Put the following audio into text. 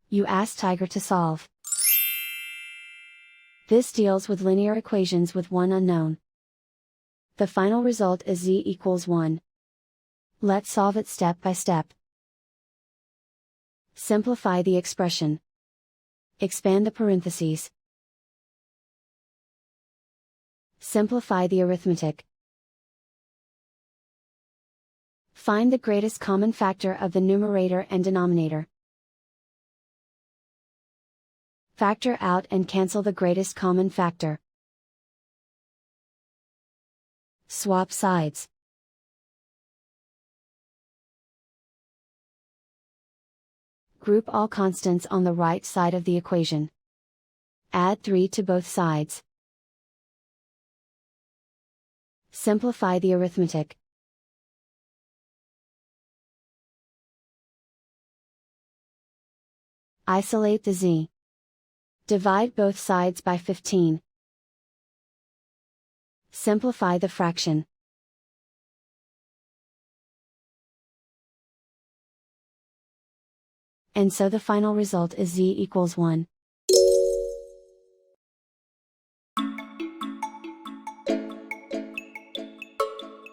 You ask Tiger to solve. This deals with linear equations with one unknown. The final result is z equals 1. Let's solve it step by step. Simplify the expression. Expand the parentheses. Simplify the arithmetic. Find the greatest common factor of the numerator and denominator. Factor out and cancel the greatest common factor. Swap sides. Group all constants on the right side of the equation. Add 3 to both sides. Simplify the arithmetic. Isolate the z. Divide both sides by 15. Simplify the fraction. And so the final result is z equals 1.